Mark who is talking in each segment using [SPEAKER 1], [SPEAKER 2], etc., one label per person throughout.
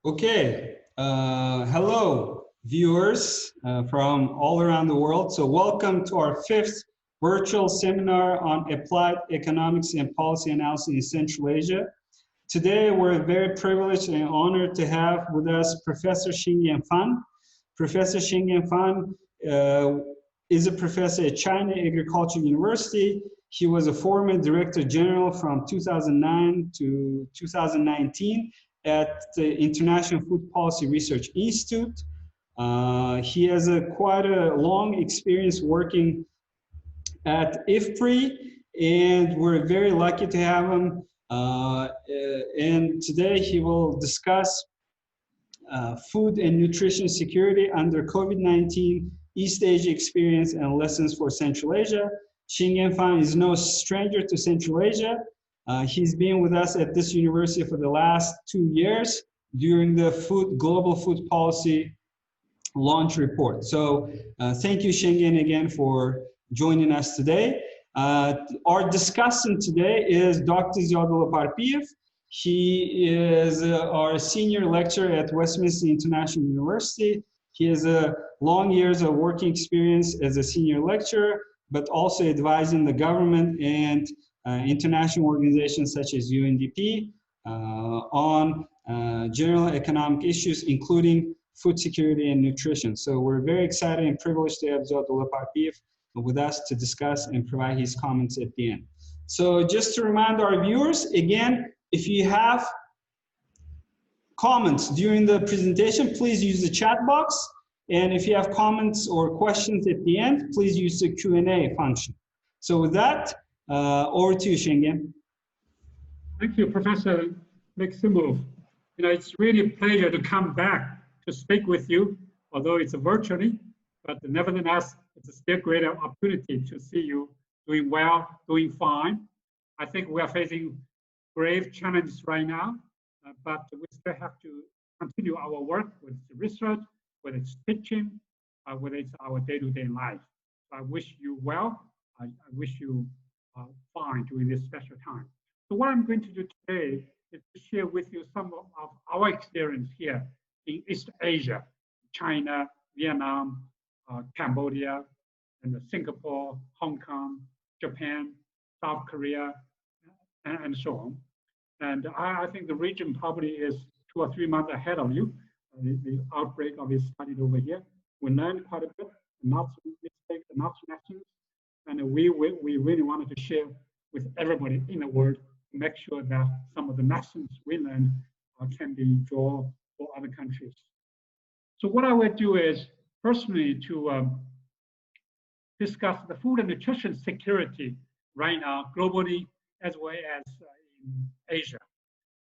[SPEAKER 1] Okay, hello viewers from all around the world. So welcome to our 5th virtual seminar on applied economics and policy analysis in Central Asia. Today we're very privileged and honored to have with us Professor Shenggen. Professor Shenggen is a professor at China Agricultural University. He was a former Director General from 2009 to 2019 at the International Food Policy Research Institute. He has quite a long experience working at IFPRI, and we're very lucky to have him. And today he will discuss food and nutrition security under COVID-19, East Asia experience and lessons for Central Asia. Shenggen is no stranger to Central Asia. He's been with us at this university for the last 2 years during the global food policy launch report. So thank you, Shenggen, again for joining us today. Our discussant today is Dr. Ziadullah Parpiyev. He is our senior lecturer at Westminster International University. He has long years of working experience as a senior lecturer, but also advising the government and international organizations such as UNDP on general economic issues, including food security and nutrition. So we're very excited and privileged to have Ziadullah Parpiyev with us to discuss and provide his comments at the end. So just to remind our viewers, again, if you have comments during the presentation, please use the chat box. And if you have comments or questions at the end, please use the Q&A function. So with that, over to you, Shenggen.
[SPEAKER 2] Thank you, Professor Miximov. It's really a pleasure to come back to speak with you, although it's virtually, but nevertheless, it's a still greater opportunity to see you doing well, doing fine. I think we are facing grave challenges right now, but we still have to continue our work with the research, whether it's teaching, whether it's our day-to-day life. So I wish you well. I wish you fine during this special time. So what I'm going to do today is to share with you some of our experience here in East Asia, China, Vietnam, Cambodia, and Singapore, Hong Kong, Japan, South Korea, and so on. And I think the region probably is 2 or 3 months ahead of you. The outbreak of it started over here. We learned quite a bit, not some mistakes, not some lessons, and we really wanted to share with everybody in the world to make sure that some of the lessons we learned can be drawn for other countries. So what I will do is personally to discuss the food and nutrition security right now globally as well as in Asia.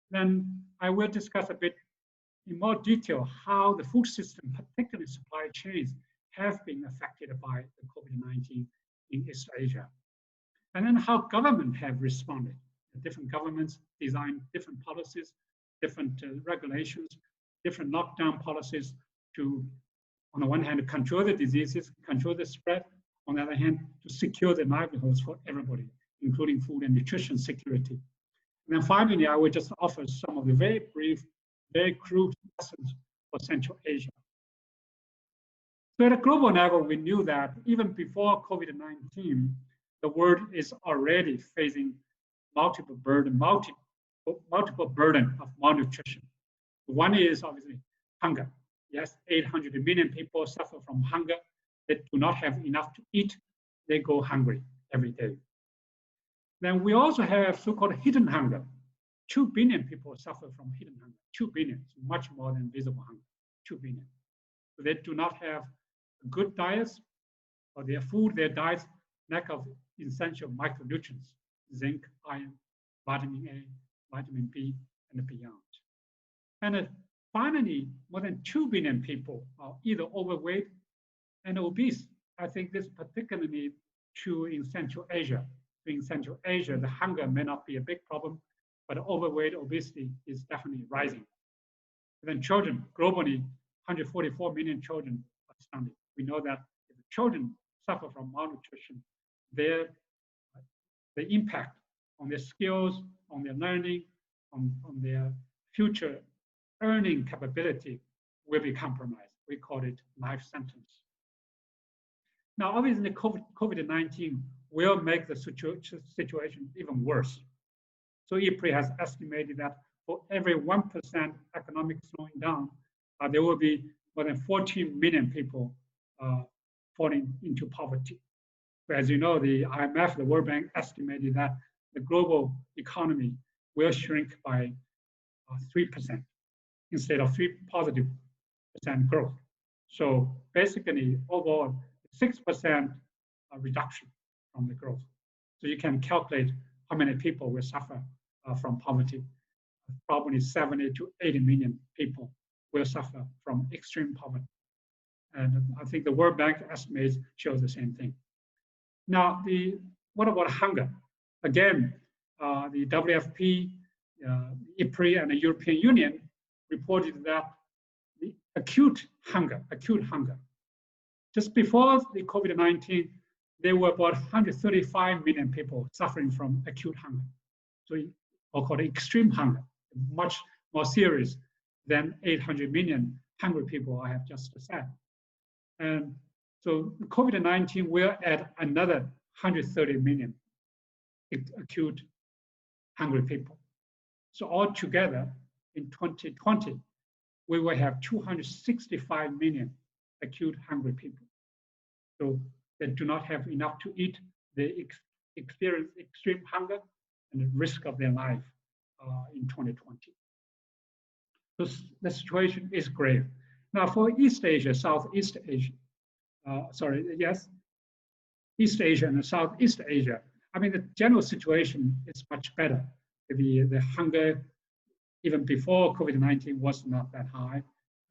[SPEAKER 2] Then I will discuss a bit in more detail how the food system, particularly supply chains, have been affected by the COVID-19 in East Asia. And then how governments have responded. Different governments design different policies, different regulations, different lockdown policies to, on the one hand, control the diseases, control the spread, on the other hand, to secure the livelihoods for everybody, including food and nutrition security. And then finally, I will just offer some of the very brief, very crude lessons for Central Asia. So at a global level, we knew that even before COVID-19, the world is already facing multiple burden of malnutrition. One is obviously hunger. Yes, 800 million people suffer from hunger. They do not have enough to eat. They go hungry every day. Then we also have so-called hidden hunger. 2 billion people suffer from hidden hunger. 2 billion, much more than visible hunger. 2 billion. So they do not have good diets, or their food, their diets, lack of essential micronutrients, zinc, iron, vitamin A, vitamin B, and beyond. And finally, more than 2 billion people are either overweight and obese. I think this is particularly true in Central Asia. In Central Asia, the hunger may not be a big problem, but overweight, obesity is definitely rising. And then children, globally, 144 million children are stunted. We know that if the children suffer from malnutrition, the impact on their skills, on their learning, on their future earning capability will be compromised. We call it life sentence. Now, obviously, COVID-19 will make the situation even worse. So EPRI has estimated that for every 1% economic slowing down, there will be more than 14 million people falling into poverty. But as you know, the IMF, the World Bank estimated that the global economy will shrink by 3% instead of 3% growth. So basically, overall, 6% reduction from the growth. So you can calculate how many people will suffer from poverty. Probably 70 to 80 million people will suffer from extreme poverty. And I think the World Bank estimates shows the same thing. Now, what about hunger? Again, the WFP, EPRI, and the European Union reported that the acute hunger, just before the COVID-19, there were about 135 million people suffering from acute hunger. So, or called extreme hunger, much more serious than 800 million hungry people I have just said. And so COVID-19 will add another 130 million acute hungry people. So altogether, in 2020, we will have 265 million acute hungry people. So they do not have enough to eat, they experience extreme hunger and the risk of their life in 2020. So the situation is grave. Now for East Asia, Southeast Asia, East Asia and Southeast Asia, I mean, the general situation is much better. The hunger, even before COVID-19, was not that high.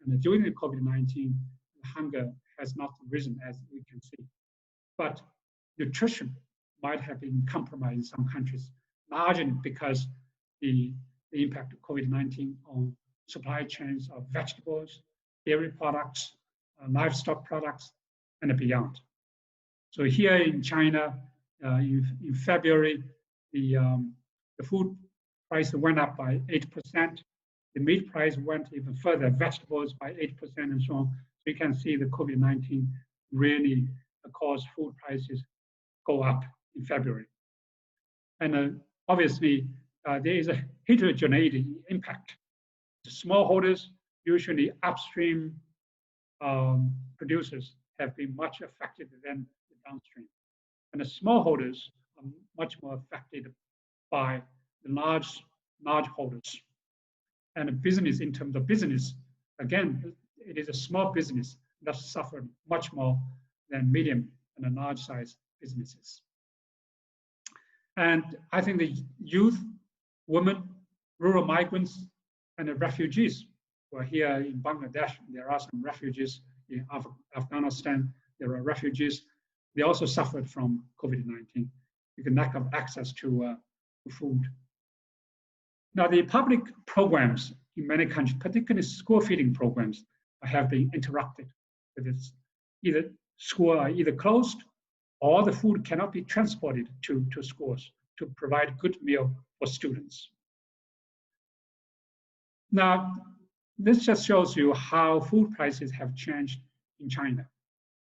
[SPEAKER 2] And during the COVID-19, the hunger has not risen, as we can see. But nutrition might have been compromised in some countries, largely because the impact of COVID-19 on supply chains of vegetables, dairy products, livestock products, and beyond. So here in China, in February, the food price went up by 8%. The meat price went even further, vegetables by 8% and so on. So you can see the COVID-19 really caused food prices go up in February. And obviously, there is a heterogeneity impact. The smallholders, usually upstream producers, have been much affected than the downstream. And the smallholders are much more affected by the large holders. And the business, in terms of business, again, it is a small business that suffered much more than medium and large size businesses. And I think the youth, women, rural migrants, and the refugees who are here in Bangladesh. There are some refugees in Afghanistan. There are refugees. They also suffered from COVID-19, the lack of access to food. Now, the public programs in many countries, particularly school feeding programs, have been interrupted. It's either schools are either closed or the food cannot be transported to schools to provide good meal for students. Now, this just shows you how food prices have changed in China.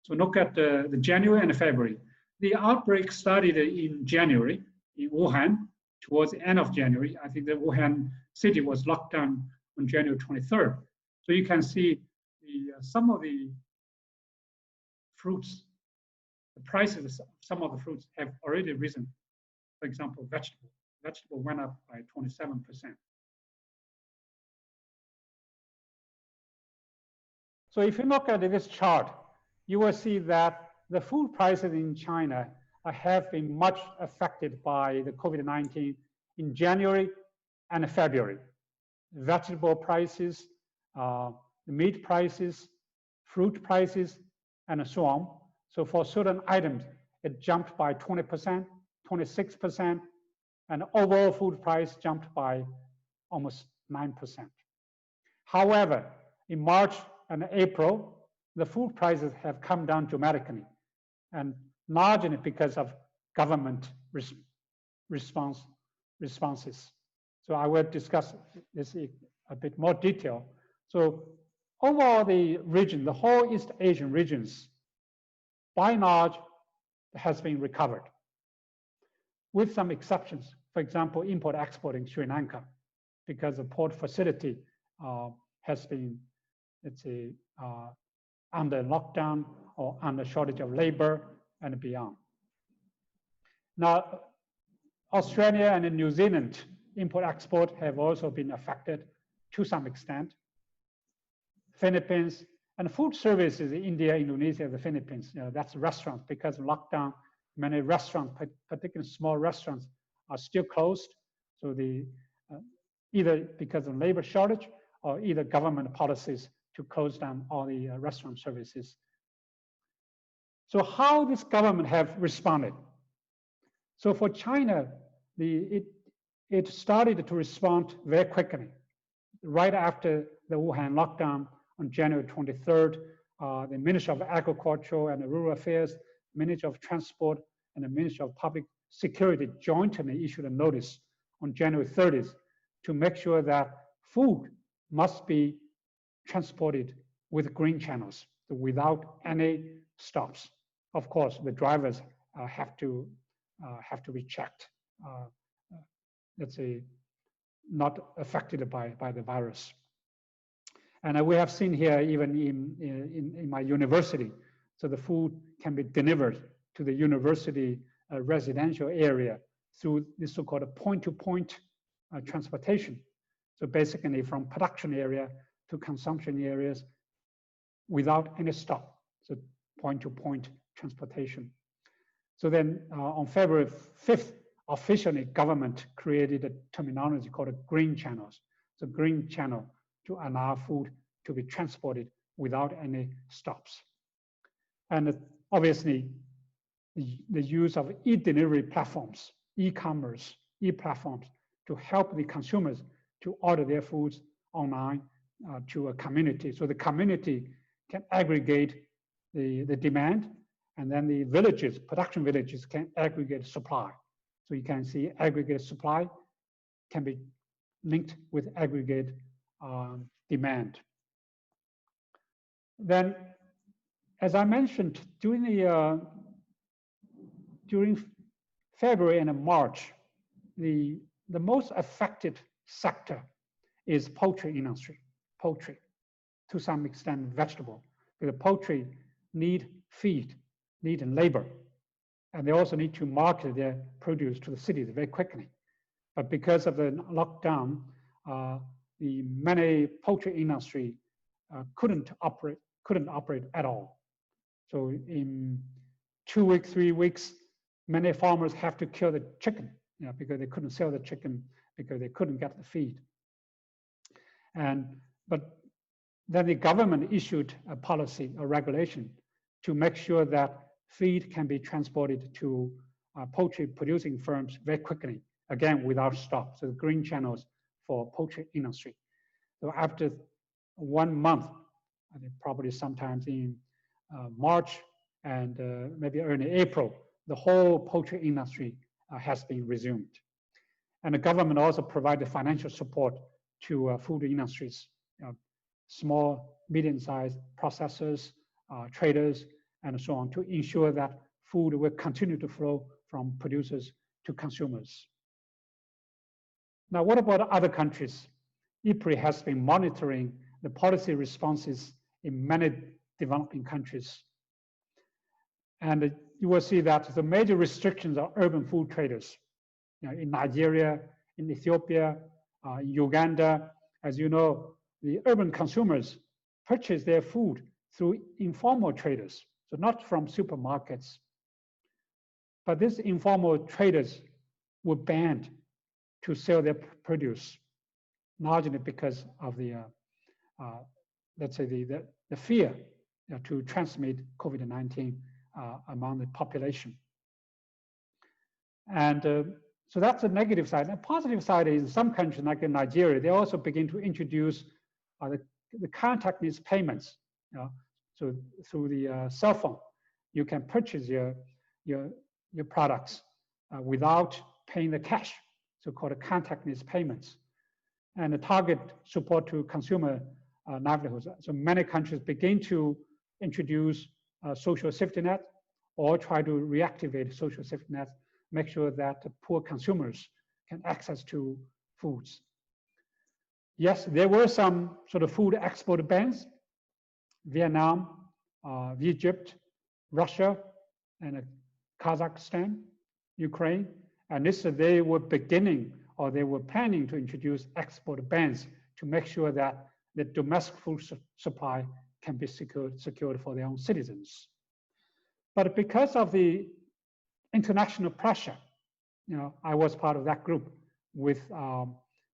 [SPEAKER 2] So look at the January and February. The outbreak started in January in Wuhan. Towards the end of January, I think the Wuhan city was locked down on January 23rd. So you can see some of the fruits, the prices of some of the fruits have already risen. For example, vegetable went up by 27%. So if you look at this chart, you will see that the food prices in China have been much affected by the COVID-19 in January and February. Vegetable prices, the meat prices, fruit prices, and so on. So for certain items, it jumped by 20%, 26%, and overall food price jumped by almost 9%. However, in March and April, the food prices have come down dramatically, and largely because of government responses. So I will discuss this
[SPEAKER 3] a bit more detail. So overall, the region, the whole East Asian regions, by and large, has been recovered, with some exceptions. For example, import-export in Sri Lanka, because the port facility has been, let's say, under lockdown or under shortage of labor and beyond. Now, Australia and New Zealand import-export have also been affected to some extent. Philippines and food services in India, Indonesia, the Philippines, that's restaurants. Because of lockdown, many restaurants, particularly small restaurants, are still closed. So either because of labor shortage or either government policies to close down all the restaurant services. So how this government have responded? So for China, it started to respond very quickly. Right after the Wuhan lockdown on January 23rd, the Ministry of Agriculture and Rural Affairs, Ministry of Transport, and the Ministry of Public Security jointly issued a notice on January 30th to make sure that food must be transported with green channels without any stops. Of course, the drivers have to be checked. Let's say, not affected by the virus. And we have seen here, even in my university, so the food can be delivered to the university residential area through this so-called point-to-point transportation. So basically from production area to consumption areas without any stop. So point-to-point transportation. So then on February 5th, officially government created a terminology called green channels. So green channel to allow food to be transported without any stops. And obviously the use of e-delivery platforms, e-commerce, e-platforms to help the consumers to order their foods online to a community. So the community can aggregate the demand, and then the villages, production villages, can aggregate supply. So you can see aggregate supply can be linked with aggregate demand. Then, as I mentioned, during February and March, the most affected sector is poultry industry, poultry, to some extent vegetable. Because poultry need feed, need labor, and they also need to market their produce to the cities very quickly. But because of the lockdown, the many poultry industry couldn't operate at all. So in 2 weeks, 3 weeks, many farmers have to kill the chicken, because they couldn't sell the chicken because they couldn't get the feed. But then the government issued a policy, a regulation, to make sure that feed can be transported to poultry producing firms very quickly, again, without stop. So the green channels for poultry industry. So after 1 month, I think probably sometimes in March and maybe early April, the whole poultry industry has been resumed. And the government also provided financial support to food industries, small, medium-sized processors, traders, and so on, to ensure that food will continue to flow from producers to consumers. Now, what about other countries? IPRI has been monitoring the policy responses in many developing countries. And you will see that the major restrictions are urban food traders. In Nigeria, in Ethiopia, Uganda, as you know, the urban consumers purchase their food through informal traders, so not from supermarkets. But these informal traders were banned to sell their produce, largely because of the, let's say, the fear to transmit COVID-19 among the population. And so that's the negative side. The positive side is in some countries, like in Nigeria, they also begin to introduce the contactless payments. So through the cell phone, you can purchase your products without paying the cash, so-called contactless payments. and the target support to consumer livelihoods. So many countries begin to introduce social safety net or try to reactivate social safety nets, make sure that poor consumers can access to foods. Yes, there were some sort of food export bans. Vietnam, Egypt, Russia, and Kazakhstan, Ukraine, and this they were beginning or they were planning to introduce export bans to make sure that the domestic food supply can be secured for their own citizens. But because of the international pressure, I was part of that group with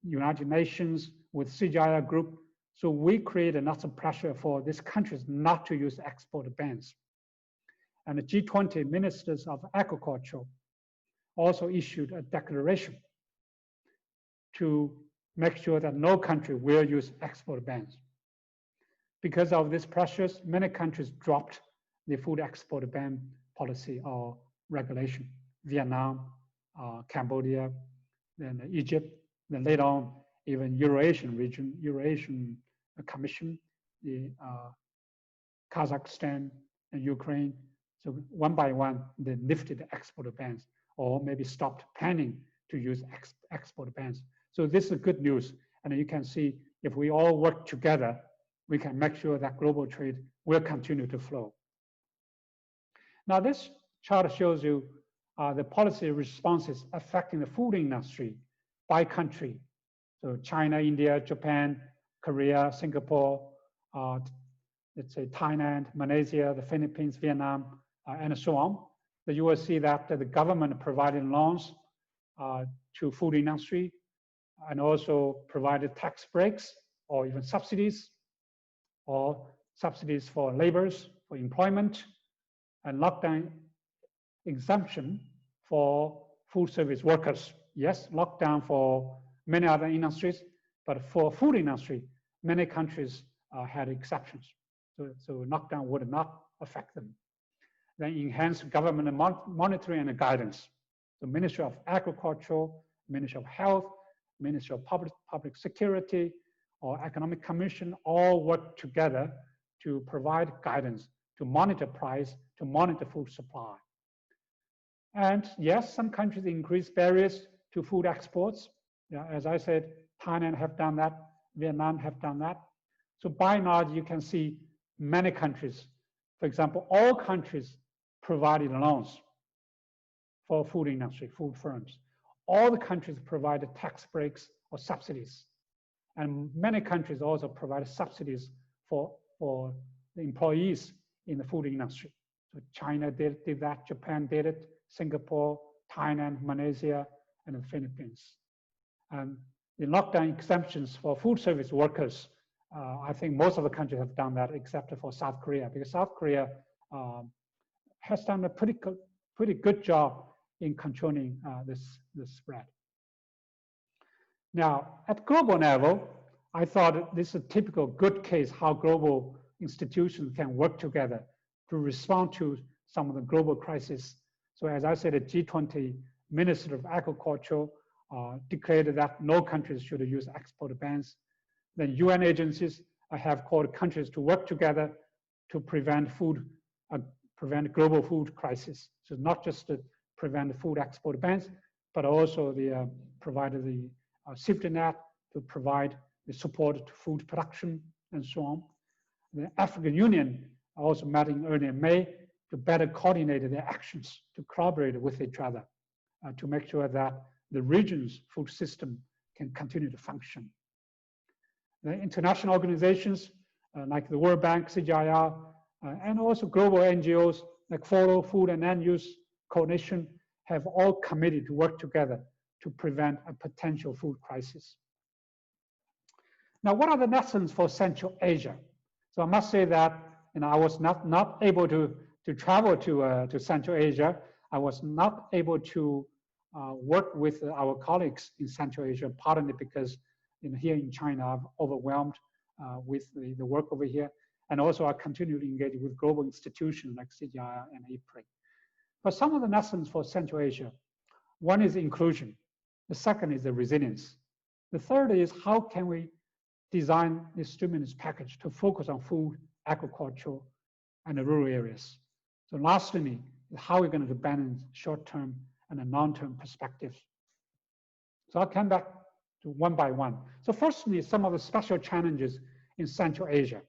[SPEAKER 3] United Nations, with CGIAR group. So we created lots of pressure for these countries not to use export bans. And the G20 ministers of agriculture also issued a declaration to make sure that no country will use export bans. Because of these pressures, many countries dropped the food export ban policy or regulation. Vietnam, Cambodia, then Egypt, then later on, even Eurasian region, Eurasian Commission, the Kazakhstan and Ukraine. So one by one, they lifted the export bans or maybe stopped planning to use export bans. So this is good news. And you can see if we all work together, we can make sure that global trade will continue to flow. Now this chart shows you the policy responses affecting the food industry by country. So China, India, Japan, Korea, Singapore, let's say Thailand, Malaysia, the Philippines, Vietnam, and so on. So you will see that the government provided loans to food industry and also provided tax breaks or even subsidies or subsidies for laborers, for employment, and lockdown exemption for food service workers. Yes, lockdown for many other industries, but for food industry, many countries had exceptions. So lockdown would not affect them. Then enhanced government monitoring and guidance. The Ministry of Agriculture, Ministry of Health, Ministry of Public Security, or Economic Commission all work together to provide guidance, to monitor price, to monitor food supply. And yes, some countries increase barriers to food exports. Yeah, as I said, Thailand have done that, Vietnam have done that. So by and large, you can see many countries, for example, all countries provided loans for food industry, food firms. All the countries provided tax breaks or subsidies. And many countries also provided subsidies for the employees in the food industry. So China did that, Japan did it, Singapore, Thailand, Malaysia, and the Philippines. And the lockdown exemptions for food service workers, I think most of the countries have done that except for South Korea, because South Korea has done a pretty good job in controlling this spread. Now, at global level, I thought this is a typical good case how global institutions can work together to respond to some of the global crises. So as I said, the G20 Minister of Agriculture declared that no countries should use export bans. Then UN agencies have called countries to work together to prevent global food crisis. So not just to prevent food export bans, but also the provided the safety net to provide the support to food production and so on. The African Union also met in early May to better coordinate their actions, to collaborate with each other, to make sure that the region's food system can continue to function. The international organizations like the World Bank, CGIAR, and also global NGOs like Follow Food and Land Use Coalition have all committed to work together to prevent a potential food crisis. Now, what are the lessons for Central Asia? So I must say that I was not able to travel to Central Asia. I was not able to work with our colleagues in Central Asia, partly because here in China, I'm overwhelmed with the work over here. And also I continue to engage with global institutions like CGIAR and IPRI. But some of the lessons for Central Asia, one is inclusion. The second is the resilience. The third is how can we design the stimulus package to focus on food, agriculture, and the rural areas. So lastly, how we're going to balance short-term and the long-term perspectives. So I'll come back to one by one. So firstly, some of the special challenges in Central Asia.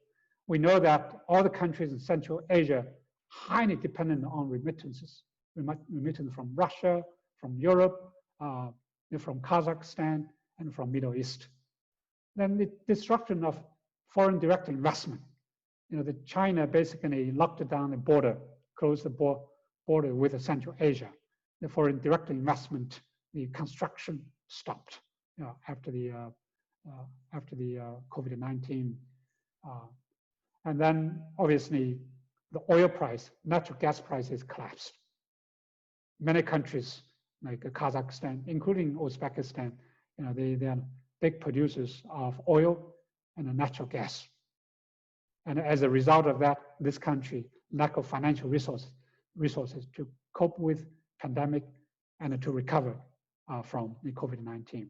[SPEAKER 3] We know that all the countries in Central Asia highly dependent on remittances, remittance from Russia, from Europe, from Kazakhstan, and from Middle East. Then the disruption of foreign direct investment. The China basically locked down the border, closed the border with Central Asia. The foreign direct investment, the construction stopped after the COVID-19. And then obviously the oil price, natural gas prices collapsed. Many countries like Kazakhstan, including Uzbekistan, they are big producers of oil and natural gas. And as a result of that, this country lack of financial resources to cope with pandemic and to recover from the COVID-19.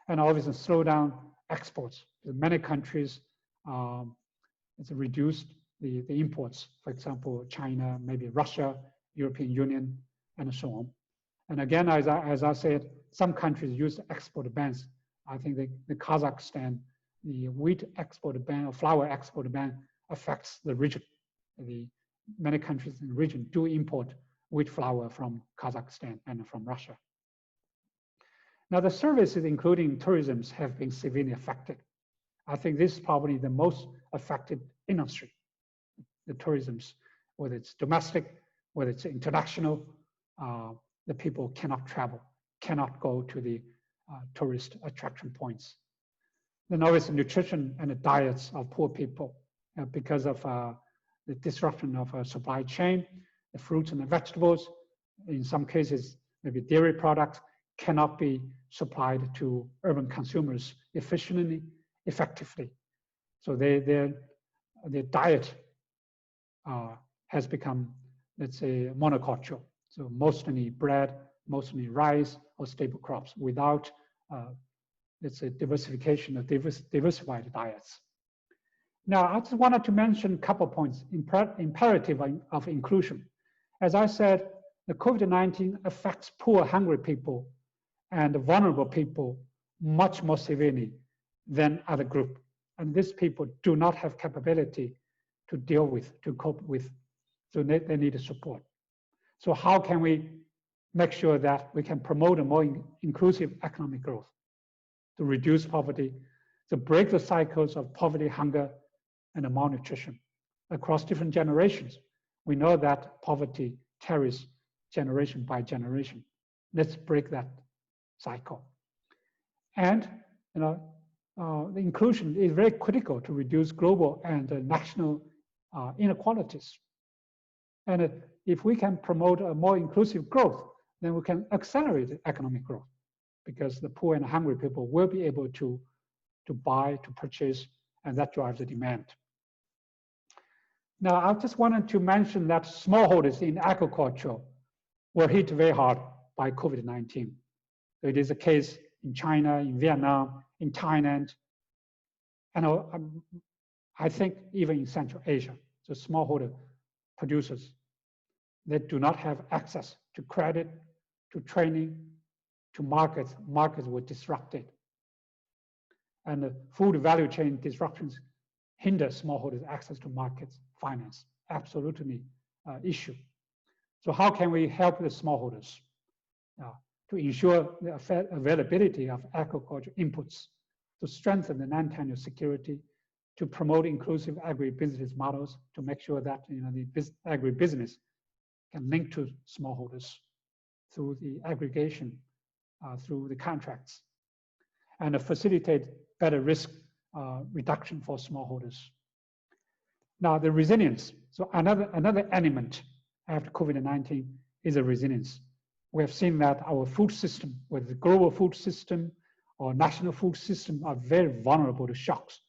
[SPEAKER 3] And obviously slow down exports. Many countries it's reduced the imports, for example, China, maybe Russia, European Union, and so on. And again, as I said, some countries use export bans. I think the Kazakhstan, the wheat export ban or flour export ban affects the region. Many countries in the region do import wheat flour from Kazakhstan and from Russia. Now the services, including tourism, have been severely affected. I think this is probably the most affected industry, the tourism, whether it's domestic, whether it's international, the people cannot travel, cannot go to the tourist attraction points. Then obviously nutrition and the diets of poor people because of the disruption of a supply chain, the fruits and the vegetables, in some cases, maybe dairy products cannot be supplied to urban consumers efficiently, effectively. So their diet has become, let's say, monoculture. So mostly bread, mostly rice or staple crops without, let's say, diversification of diversified diets. Now, I just wanted to mention a couple of points, imperative of inclusion. As I said, the COVID-19 affects poor, hungry people and vulnerable people much more severely than other groups. And these people do not have capability to deal with, to cope with, so they need support. So how can we make sure that we can promote a more inclusive economic growth, to reduce poverty, to break the cycles of poverty, hunger, and malnutrition across different generations? We know that poverty carries generation by generation. Let's break that cycle. And the inclusion is very critical to reduce global and national inequalities. And if we can promote a more inclusive growth, then we can accelerate economic growth because the poor and hungry people will be able to buy, to purchase, and that drives the demand. Now, I just wanted to mention that smallholders in agriculture were hit very hard by COVID-19. It is a case in China, in Vietnam, in Thailand, and I think even in Central Asia. So smallholder producers, they do not have access to credit, to training, to markets. Markets were disrupted. And the food value chain disruptions hinder smallholders' access to markets, finance, absolutely issue. So how can we help the smallholders to ensure the availability of agriculture inputs, to strengthen the non-tenure security, to promote inclusive agribusiness models, to make sure that the agribusiness can link to smallholders through the aggregation, through the contracts, and facilitate better risk reduction for smallholders. Now, the resilience. So another element after COVID-19 is a resilience. We have seen that our food system, whether the global food system or national food system, are very vulnerable to shocks,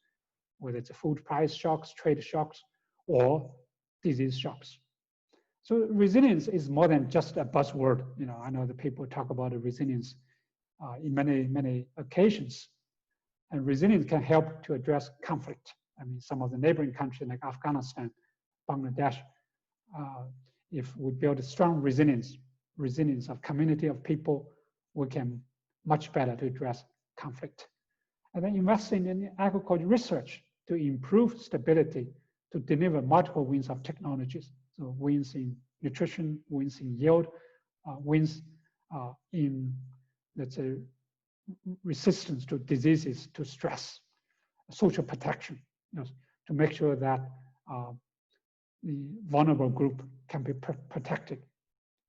[SPEAKER 3] whether it's food price shocks, trade shocks, or disease shocks. So resilience is more than just a buzzword. I know that people talk about resilience in many occasions, And resilience can help to address conflict. I mean, some of the neighboring countries like Afghanistan, Bangladesh, if we build a strong resilience of community of people, we can much better to address conflict. And then investing in agriculture research to improve stability, to deliver multiple wins of technologies. So wins in nutrition, wins in yield, wins in, let's say, resistance to diseases, to stress, social protection, to make sure that the vulnerable group can be protected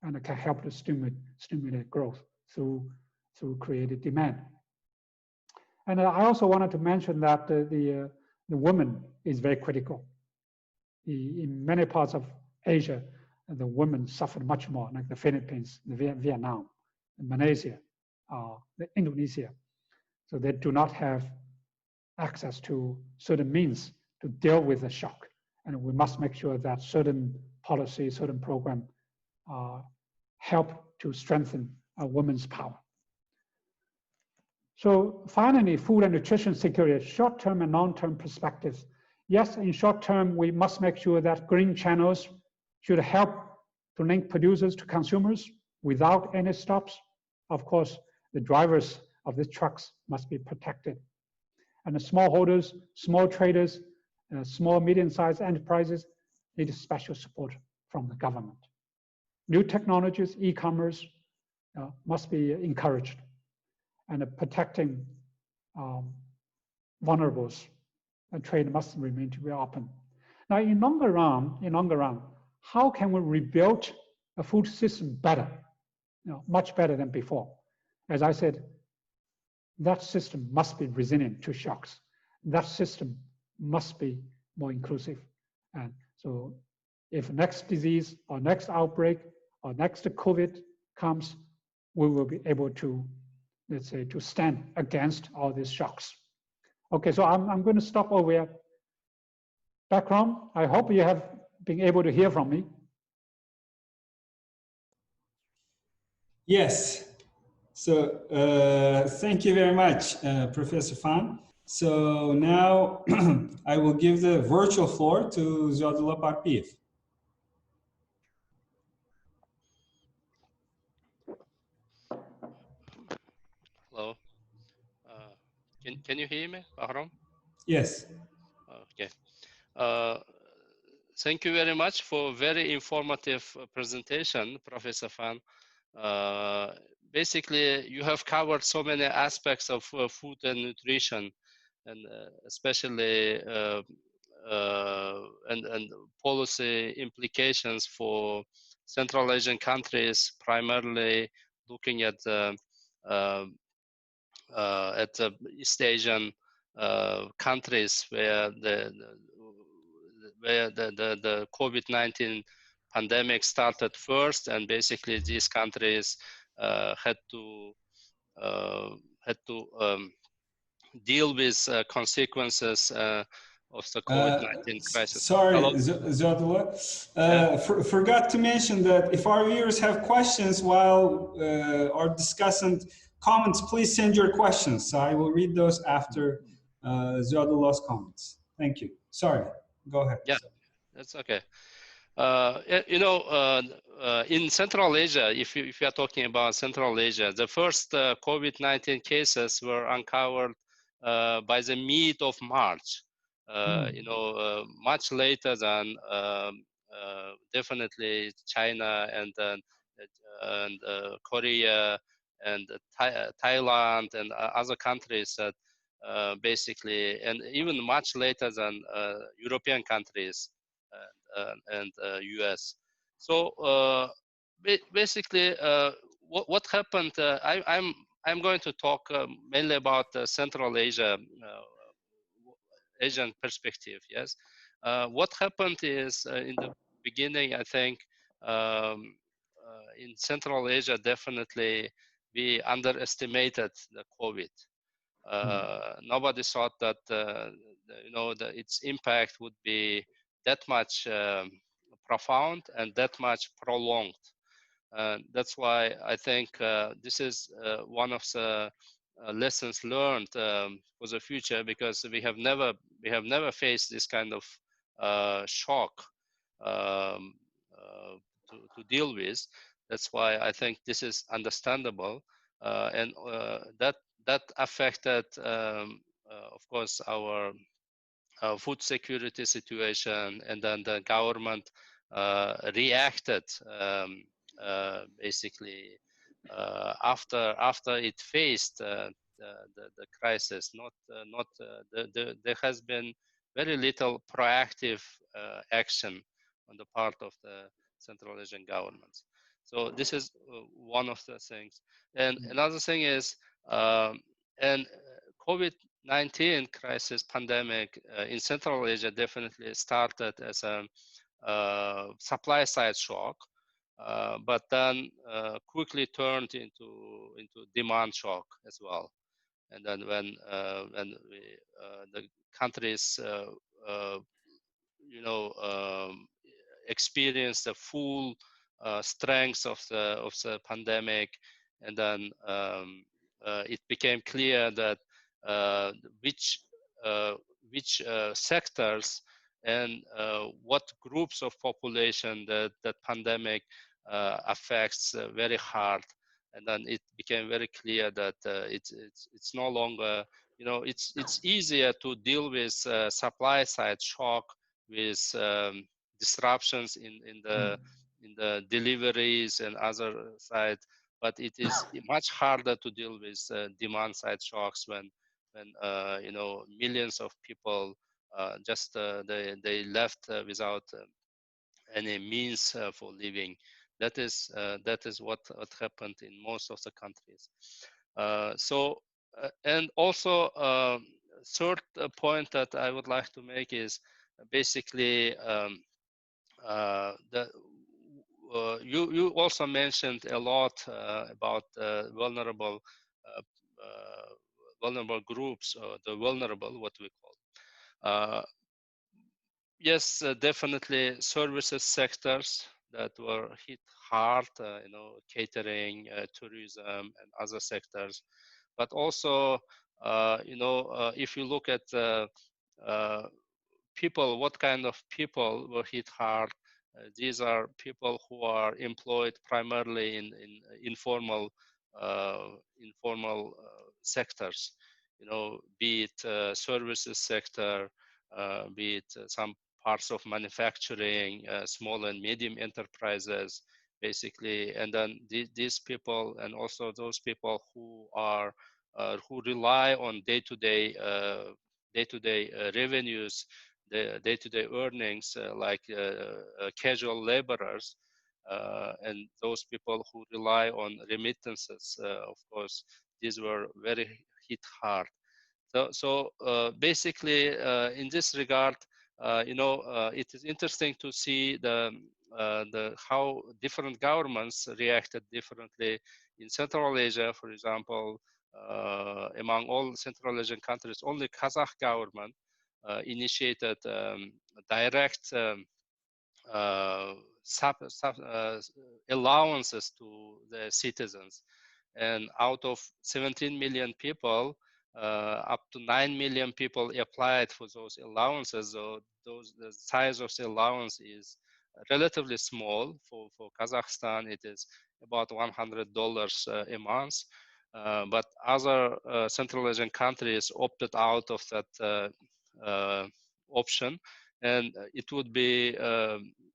[SPEAKER 3] and it can help to stimulate growth through creative demand. And I also wanted to mention that the woman is very critical. In many parts of Asia, the women suffered much more, like the Philippines, the Vietnam, Malaysia, the Indonesia. So they do not have access to certain means to deal with the shock. And we must make sure that certain policies, certain program help to strengthen a woman's power. So finally, food and nutrition security, short-term and long-term perspectives. Yes, in short term, we must make sure that green channels should help to link producers to consumers without any stops. Of course, the drivers of the trucks must be protected. And the smallholders, small traders, small, medium-sized enterprises need special support from the government. New technologies, e-commerce, must be encouraged. And protecting vulnerables, and trade must remain to be open. Now, in longer run, how can we rebuild a food system better, much better than before? As I said, that system must be resilient to shocks. That system must be more inclusive. And so if next disease or next outbreak or next COVID comes, we will be able to, let's say, to stand against all these shocks. Okay, so I'm going to stop over here. Background, I hope you have been able to hear from me.
[SPEAKER 1] Yes. So thank you very much, Professor Fan. So now I will give the virtual floor to Zodula Parpiyev.
[SPEAKER 4] Hello. Can you hear me, Bahram?
[SPEAKER 1] Yes.
[SPEAKER 4] Okay. Thank you very much for very informative presentation, Professor Fan. Basically, you have covered so many aspects of food and nutrition, and especially and policy implications for Central Asian countries, primarily looking at the East Asian countries where the COVID-19 pandemic started first, and basically these countries had to deal with consequences of the COVID-19 crisis.
[SPEAKER 1] Sorry, Zodula. Forgot to mention that if our viewers have questions while our discussant comments, please send your questions. So I will read those after Zodula's comments. Thank you. Sorry, go ahead.
[SPEAKER 4] Yeah, that's okay. In Central Asia, if you are talking about Central Asia, the first COVID-19 cases were uncovered by the mid of March. Much later than definitely China and Korea and Thailand and other countries that basically, and even much later than European countries and US. So basically, what happened? I'm going to talk mainly about Central Asia, Asian perspective. Yes, what happened is in the beginning, I think in Central Asia, definitely we underestimated the COVID. Nobody thought that its impact would be that much profound and that much prolonged. That's why I think this is one of the lessons learned for the future, because we have never faced this kind of shock um, to deal with. That's why I think this is understandable, and that affected, of course, our food security situation, and then the government reacted basically after it faced the crisis. There has been very little proactive action on the part of the Central Asian governments. So this is one of the things. And another thing is, and COVID-19 crisis pandemic in Central Asia definitely started as a supply side shock, but then quickly turned into demand shock as well. And then when the countries experienced the full strength of the pandemic, and then it became clear that which sectors and what groups of population that pandemic affects very hard. And then it became very clear that it's no longer, it's easier to deal with supply side shock with disruptions in the deliveries and other side, but it is much harder to deal with demand side shocks when millions of people just they left without any means for living. That is what happened in most of the countries. And also third point that I would like to make is basically you also mentioned a lot about vulnerable groups, or the vulnerable, what we call. Yes, definitely services sectors that were hit hard, catering, tourism, and other sectors. But also, if you look at people, what kind of people were hit hard? These are people who are employed primarily in informal sectors, be it services sector, be it some parts of manufacturing, small and medium enterprises, basically. And then these people, and also those people who are who rely on day-to-day revenues, the day-to-day earnings, like casual laborers, and those people who rely on remittances. Of course, these were very hit hard. So basically, in this regard, it is interesting to see the how different governments reacted differently in Central Asia. For example, among all Central Asian countries, only Kazakh government initiated direct allowances to the citizens. And out of 17 million people, up to 9 million people applied for those allowances. So the size of the allowance is relatively small. For Kazakhstan, it is about $100 a month. But other Central Asian countries opted out of that option. And it would be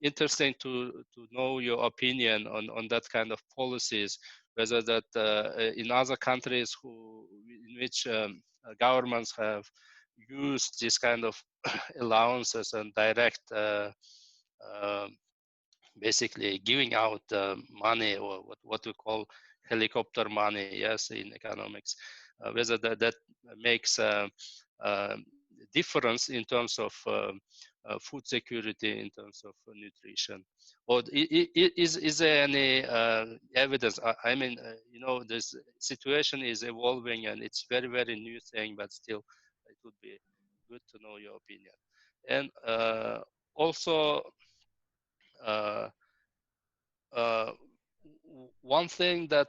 [SPEAKER 4] interesting to know your opinion on that kind of policies, whether that in other countries in which governments have used this kind of allowances and direct basically giving out money, or what we call helicopter money, yes, in economics, whether that makes a difference in terms of food security, in terms of nutrition. Or is there any evidence? I mean, this situation is evolving, and it's very, very new thing, but still it would be good to know your opinion. And also, one thing that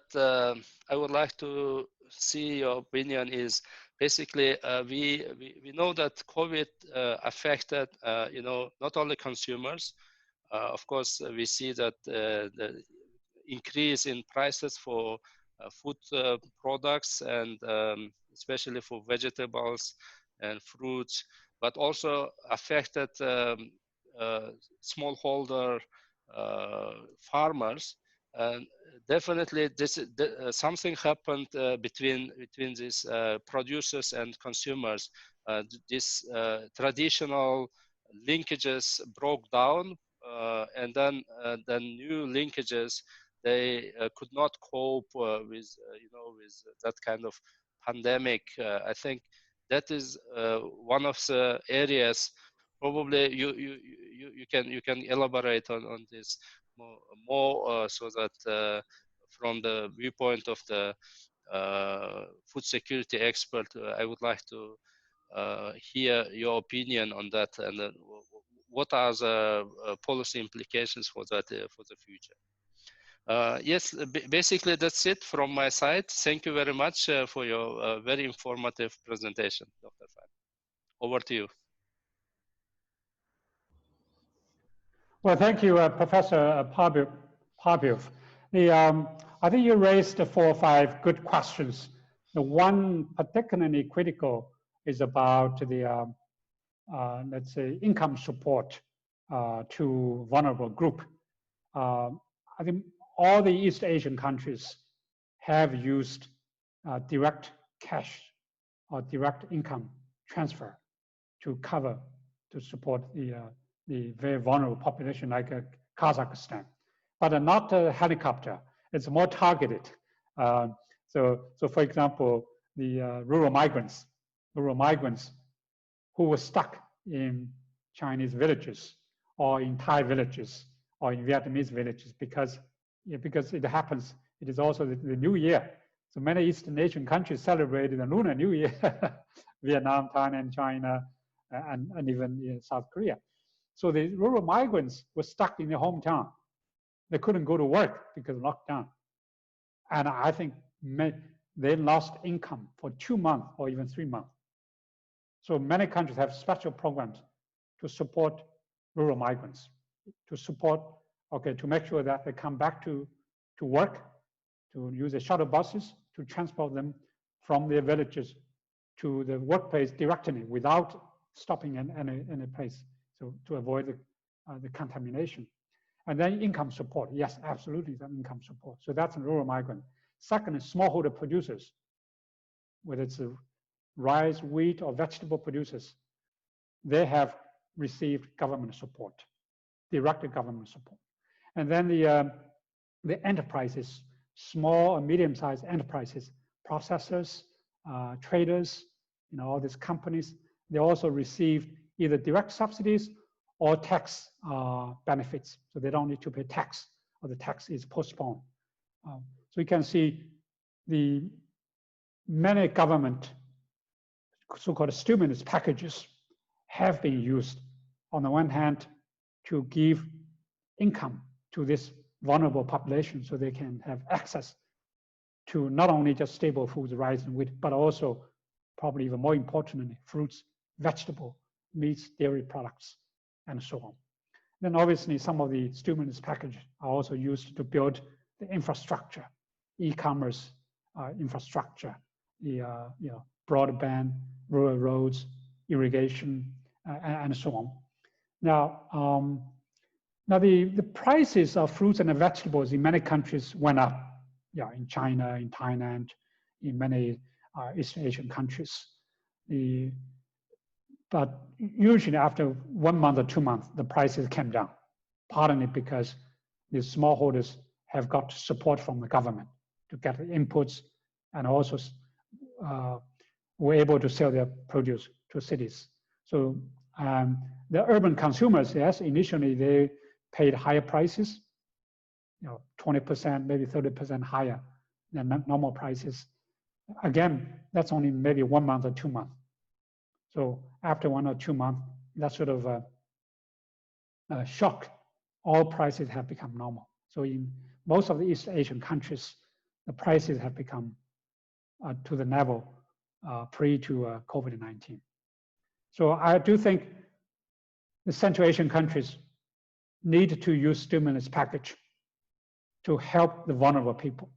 [SPEAKER 4] I would like to see your opinion is basically we know that COVID affected not only consumers. Of course, we see that the increase in prices for food products and especially for vegetables and fruits, but also affected smallholder farmers. And definitely, something happened between these producers and consumers. These traditional linkages broke down, and then the new linkages, they could not cope with with that kind of pandemic. I think that is one of the areas. Probably you can elaborate on this more so that from the viewpoint of the food security expert, I would like to hear your opinion on that, and what are the policy implications for that for the future. Yes, basically that's it from my side. Thank you very much for your very informative presentation, Dr. Fan. Over to you.
[SPEAKER 3] Well, thank you, Professor Pavlov. I think you raised 4 or 5 good questions. The one particularly critical is about the, let's say, income support to vulnerable group. I think all the East Asian countries have used direct cash or direct income transfer to support the very vulnerable population like Kazakhstan, but not a helicopter. It's more targeted. So for example, the rural migrants who were stuck in Chinese villages or in Thai villages or in Vietnamese villages because it happens. It is also the New Year. So many Eastern Asian countries celebrated the Lunar New Year, Vietnam, Thailand, China, and even in South Korea. So the rural migrants were stuck in their hometown. They couldn't go to work because of lockdown. And I think they lost income for 2 months or even 3 months. So many countries have special programs to support rural migrants, to make sure that they come back to work, to use the shuttle buses to transport them from their villages to the workplace directly without stopping in any place, so to avoid the contamination. And then income support. Yes, absolutely, some income support. So that's a rural migrant. Second is smallholder producers, whether it's rice, wheat, or vegetable producers. They have received government support, direct government support. And then the enterprises, small and medium-sized enterprises, processors, traders, all these companies, they also received either direct subsidies or tax benefits. So they don't need to pay tax, or the tax is postponed. So you can see the many government so-called stimulus packages have been used, on the one hand, to give income to this vulnerable population so they can have access to not only just stable foods, rice and wheat, but also, probably even more importantly, fruits, vegetable, meats, dairy products, and so on. Then obviously some of the stimulus packages are also used to build the infrastructure, e-commerce infrastructure, the broadband, rural roads, irrigation, and so on. Now, the prices of fruits and vegetables in many countries went up. Yeah, in China, in Thailand, in many East Asian countries. But usually after 1 month or 2 months, the prices came down, partly because the smallholders have got support from the government to get the inputs, and also were able to sell their produce to cities. So the urban consumers, yes, initially they paid higher prices, 20%, maybe 30% higher than normal prices. Again, that's only maybe 1 month or 2 months. So after 1 or 2 months, that sort of shock, all prices have become normal. So in most of the East Asian countries, the prices have become to the level pre to COVID-19. So I do think the Central Asian countries need to use stimulus package to help the vulnerable people.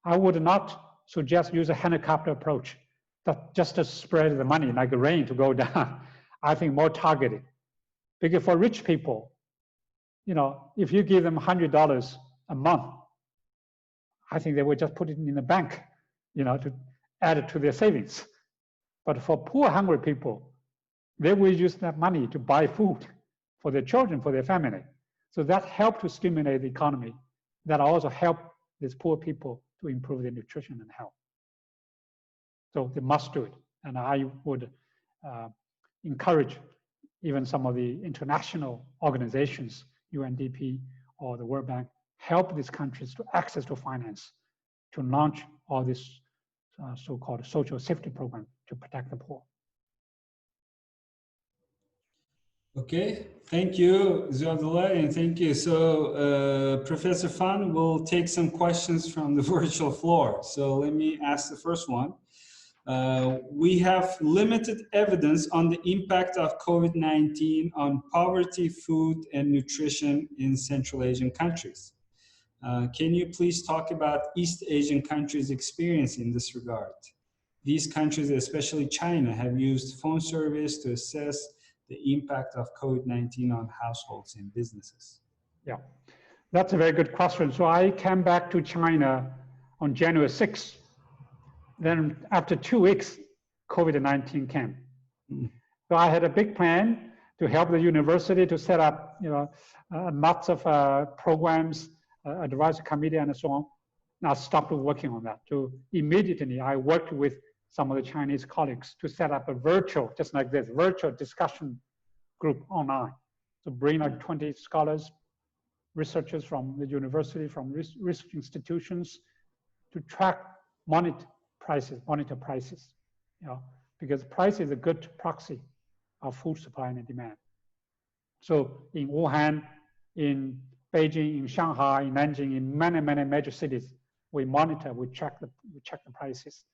[SPEAKER 3] I would not suggest use a helicopter approach, that just to spread the money like rain to go down. I think more targeted. Because for rich people, you know, if you give them $100 a month, I think they would just put it in the bank, you know, to add it to their savings. But for poor, hungry people, they will use that money to buy food for their children, for their family. So that helped to stimulate the economy. That also helped these poor people to improve their nutrition and health. So they must do it. And I would encourage even some of the international organizations, UNDP or the World Bank, help these countries to access to finance to launch all this so-called social safety program to protect the poor.
[SPEAKER 1] Okay, thank you, Zuadullah, and thank you. So Professor Fan will take some questions from the virtual floor. So let me ask the first one. We have limited evidence on the impact of COVID-19 on poverty, food, and nutrition in Central Asian countries. Can you please talk about East Asian countries' experience in this regard? These countries, especially China, have used phone surveys to assess the impact of COVID-19 on households and businesses.
[SPEAKER 3] Yeah, that's a very good question. So I came back to China on January 6th. Then after 2 weeks, COVID-19 came. So I had a big plan to help the university to set up, you know, lots of programs, advisory committee and so on. And I stopped working on that. So immediately I worked with some of the Chinese colleagues to set up a virtual, just like this, virtual discussion group online. So bring like 20 scholars, researchers from the university, from research institutions to track, monitor prices, you know, because price is a good proxy of food supply and demand. So in Wuhan, in Beijing, in Shanghai, in Nanjing, in many, many major cities, we monitor, we check the prices.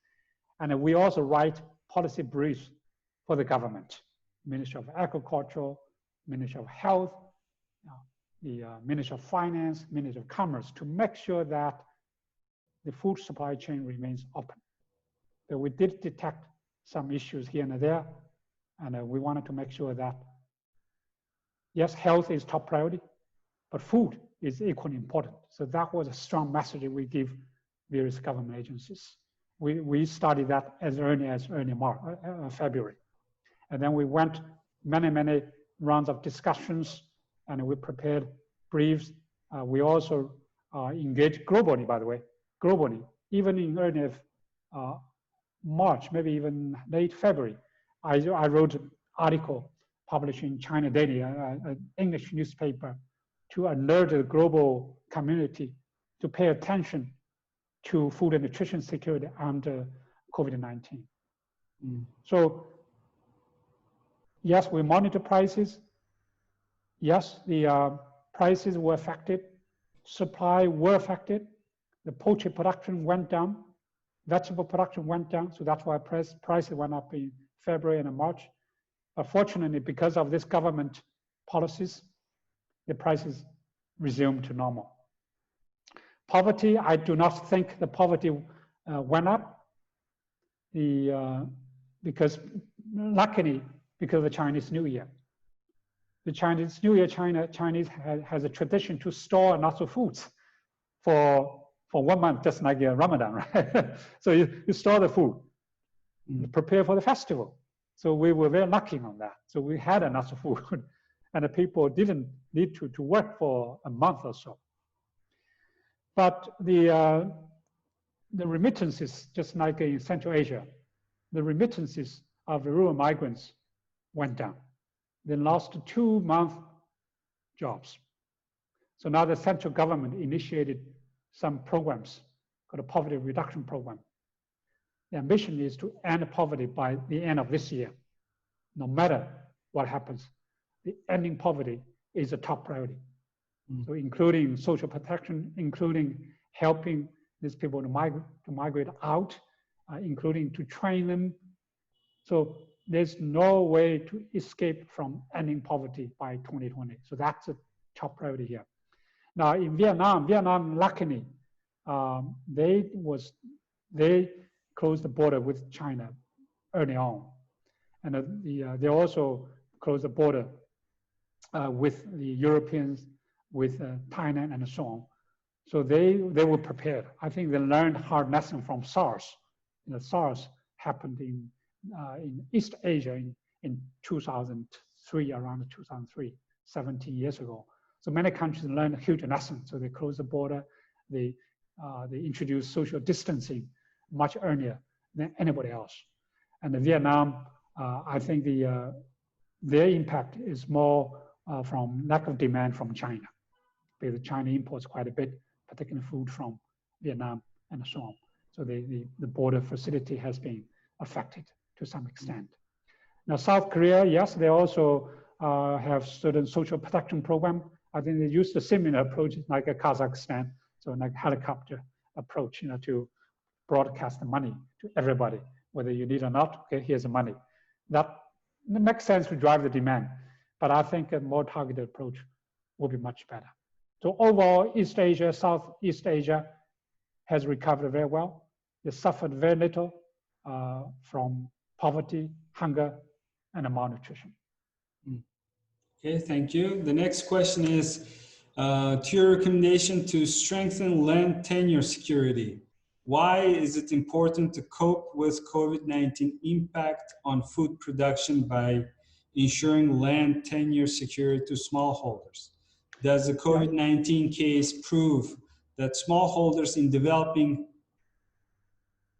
[SPEAKER 3] And we also write policy briefs for the government, Ministry of Agriculture, Ministry of Health, the Ministry of Finance, Ministry of Commerce, to make sure that the food supply chain remains open. So we did detect some issues here and there, and we wanted to make sure that, yes, health is top priority, but food is equally important. So that was a strong message we give various government agencies. We studied that as early as February. And then we went many rounds of discussions, and we prepared briefs. We also engaged globally, by the way, even in early March, maybe even late February. I wrote an article published in China Daily, an English newspaper, to alert the global community to pay attention to food and nutrition security under COVID-19. So yes, we monitor prices. Yes, the prices were affected. Supply were affected. The poultry production went down. Vegetable production went down. So that's why prices went up in February and March. But fortunately, because of this government policies, the prices resumed to normal. Poverty, I do not think the poverty went up. Luckily, because of the Chinese New Year. The Chinese New Year, Chinese has a tradition to store lots of foods for 1 month, just like Ramadan, right? So you store the food, prepare for the festival. So we were very lucky on that. So we had enough food, and the people didn't need to work for a month or so. But the remittances, just like in Central Asia, the remittances of the rural migrants went down. They lost 2 month jobs. So now the central government initiated some programs called a poverty reduction program. The ambition is to end poverty by the end of this year. No matter what happens, the ending poverty is a top priority. So including social protection, including helping these people to migrate out, including to train them. So there's no way to escape from ending poverty by 2020. So that's a top priority here. Now in Vietnam, luckily, they closed the border with China early on, and they also closed the border with the Europeans, with Thailand, and so on. So they were prepared. I think they learned hard lesson from SARS. SARS happened in East Asia in 2003, around 2003, 17 years ago. So many countries learned a huge lesson. So they closed the border. They introduced social distancing much earlier than anybody else. And in Vietnam, I think their impact is more from lack of demand from China, because China imports quite a bit, particularly food from Vietnam and so on. So the border facility has been affected to some extent. Now, South Korea, yes, they also have certain social protection program. I think they use the similar approach like a Kazakhstan, so like helicopter approach, to broadcast the money to everybody, whether you need or not. Okay, here's the money. That makes sense to drive the demand, but I think a more targeted approach will be much better. So overall, East Asia, Southeast Asia has recovered very well. They suffered very little from poverty, hunger, and malnutrition.
[SPEAKER 1] Okay, thank you. The next question is, to your recommendation to strengthen land tenure security, why is it important to cope with COVID-19 impact on food production by ensuring land tenure security to smallholders? Does the COVID-19 case prove that smallholders in developing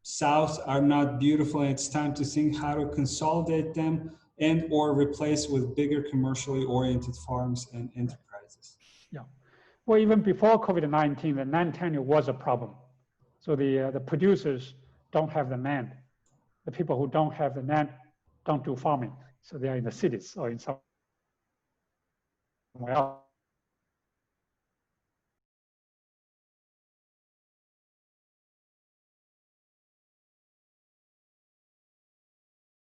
[SPEAKER 1] South are not beautiful and it's time to think how to consolidate them and or replace with bigger commercially oriented farms and enterprises?
[SPEAKER 3] Yeah, well, even before COVID-19, the land tenure was a problem. So the producers don't have the land. The people who don't have the land don't do farming. So they are in the cities or in somewhere else.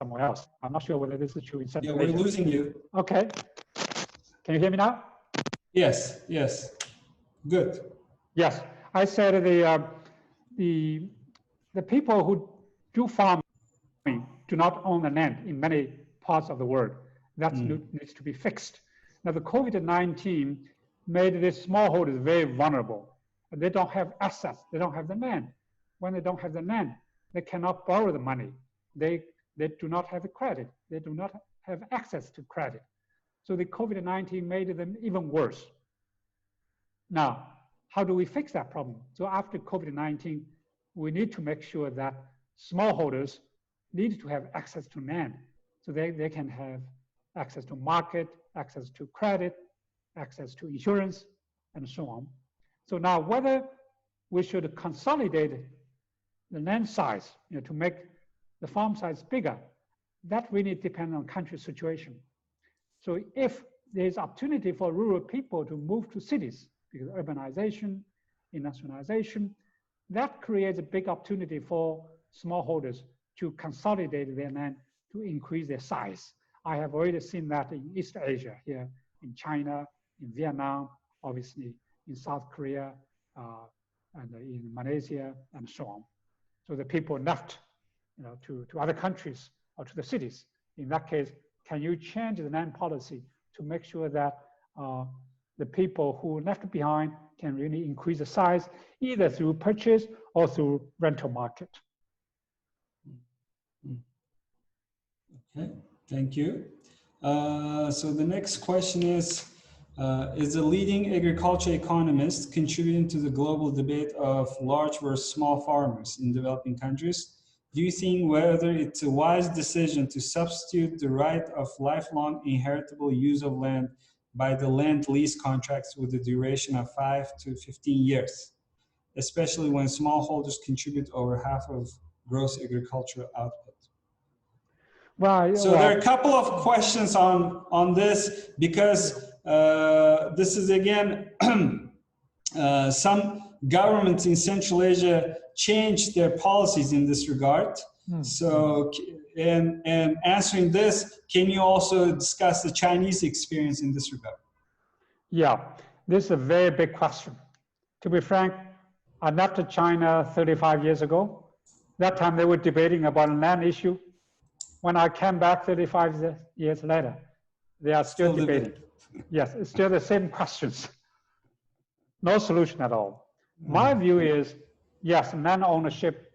[SPEAKER 3] Somewhere else. I'm not sure whether this is true in Central Asia.
[SPEAKER 1] Yeah, we're losing you.
[SPEAKER 3] Okay. Can you hear me now?
[SPEAKER 1] Yes, yes. Good.
[SPEAKER 3] Yes, I said the people who do farming do not own the land in many parts of the world. That needs to be fixed. Now, the COVID-19 made these smallholders very vulnerable. They don't have assets. They don't have the land. When they don't have the land, they cannot borrow the money. They do not have the credit. They do not have access to credit. So the COVID-19 made them even worse. Now, how do we fix that problem? So after COVID-19, we need to make sure that smallholders need to have access to land. So they can have access to market, access to credit, access to insurance, and so on. So now whether we should consolidate the land size to make the farm size bigger, that really depends on country situation. So if there's opportunity for rural people to move to cities, because urbanization, industrialization, that creates a big opportunity for smallholders to consolidate their land to increase their size. I have already seen that in East Asia, here in China, in Vietnam, obviously in South Korea, and in Malaysia, and so on. So the people left to other countries or to the cities. In that case, can you change the land policy to make sure that the people who are left behind can really increase the size, either through purchase or through rental market?
[SPEAKER 1] Okay, thank you. So the next question is a leading agriculture economist contributing to the global debate of large versus small farmers in developing countries? Do you think whether it's a wise decision to substitute the right of lifelong inheritable use of land by the land lease contracts with a duration of 5 to 15 years, especially when smallholders contribute over half of gross agricultural output?
[SPEAKER 3] Well,
[SPEAKER 1] so there are a couple of questions on this, because this is again, some governments in Central Asia changed their policies in this regard. So, and answering this, can you also discuss the Chinese experience in this regard?
[SPEAKER 3] Yeah, this is a very big question. To be frank, I left China 35 years ago. That time they were debating about a land issue. When I came back 35 years later, they are still debating. Yes, it's still the same questions. No solution at all. My view is, yes, land ownership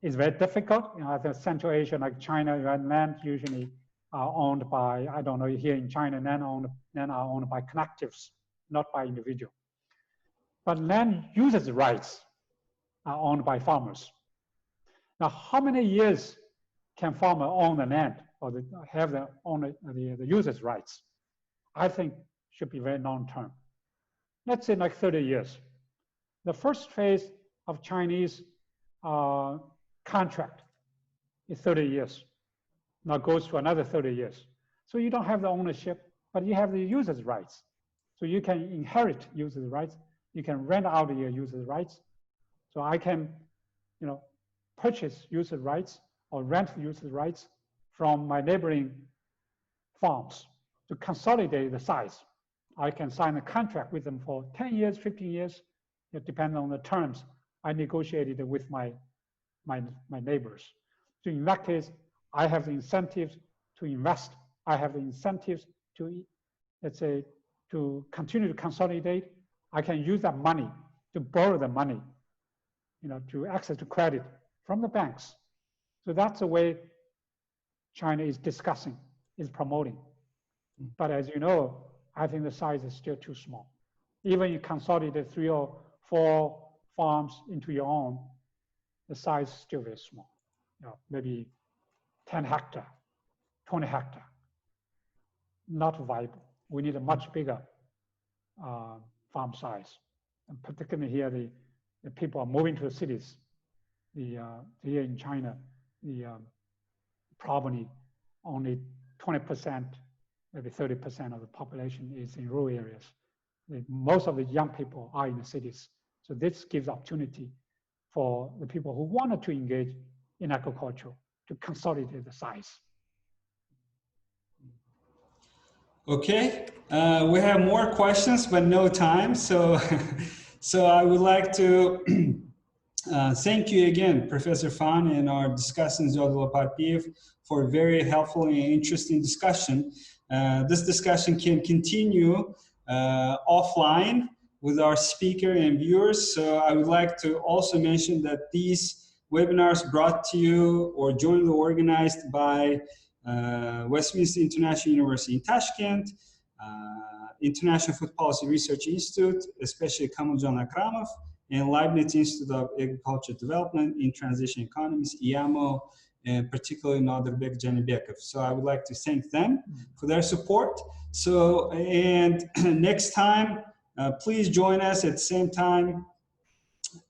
[SPEAKER 3] is very difficult. You know, the Central Asia, like China, land usually are owned by, I don't know, here in China, land are owned by collectives, not by individual. But land users' rights are owned by farmers. Now, how many years can farmer own the land or have the users' rights? I think should be very long-term. Let's say like 30 years. The first phase of Chinese contract is 30 years. Now goes to another 30 years. So you don't have the ownership, but you have the users' rights. So you can inherit users' rights. You can rent out your users' rights. So I can, you know, purchase user rights or rent user rights from my neighboring farms to consolidate the size. I can sign a contract with them for 10 years, 15 years, it depends on the terms I negotiated with my neighbors. So in that case, I have the incentives to invest. I have the incentives to, let's say, to continue to consolidate. I can use that money to borrow the money, you know, to access to credit from the banks. So that's the way China is discussing, is promoting. But as you know, I think the size is still too small. Even you consolidate 3 or 4 farms into your own, the size is still very small. You know, maybe 10 hectare, 20 hectare. Not viable. We need a much bigger farm size. And particularly here, the people are moving to the cities. Here in China, probably only 20%, maybe 30% of the population is in rural areas. Most of the young people are in the cities. So this gives opportunity for the people who wanted to engage in agriculture to consolidate the size.
[SPEAKER 1] Okay, we have more questions, but no time. So, so I would like to thank you again, Professor Fan, and our discussant, Zodula Patiev, for a very helpful and interesting discussion. This discussion can continue offline with our speaker and viewers. So I would like to also mention that these webinars brought to you or jointly organized by Westminster International University in Tashkent, International Food Policy Research Institute, especially Kamiljan Akramov, and Leibniz Institute of Agriculture Development in Transition Economies, IAMO, and particularly Nadirbek Janibekov. So I would like to thank them for their support. So, and next time, please join us at the same time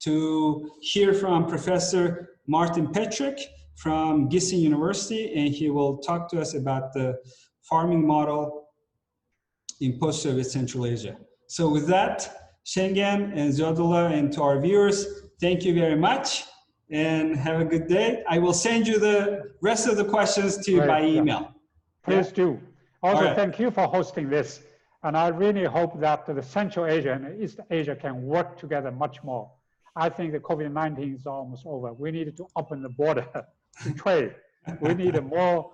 [SPEAKER 1] to hear from Professor Martin Petrick from Gießen University, and he will talk to us about the farming model in post-Soviet Central Asia. So with that, Shenggen and Zodula, and to our viewers, thank you very much and have a good day. I will send you the rest of the questions to you by email.
[SPEAKER 3] Please do. Also, thank you for hosting this. And I really hope that the Central Asia and East Asia can work together much more. I think the COVID-19 is almost over. We need to open the border to trade. We need more,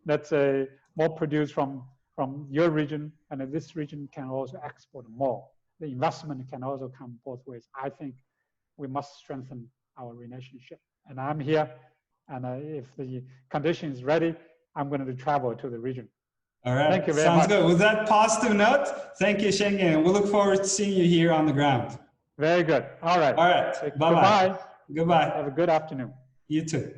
[SPEAKER 3] let's say, more produce from your region, and this region can also export more. The investment can also come both ways. I think we must strengthen our relationship. And I'm here, and if the condition is ready, I'm going to travel to the region.
[SPEAKER 1] All right.
[SPEAKER 3] Thank you very much.
[SPEAKER 1] Sounds good. With that positive note, thank you, Shenggen. We look forward to seeing you here on the ground.
[SPEAKER 3] Very good. All right.
[SPEAKER 1] All right. Bye-bye.
[SPEAKER 3] Goodbye.
[SPEAKER 1] Goodbye.
[SPEAKER 3] Have a good afternoon.
[SPEAKER 1] You too.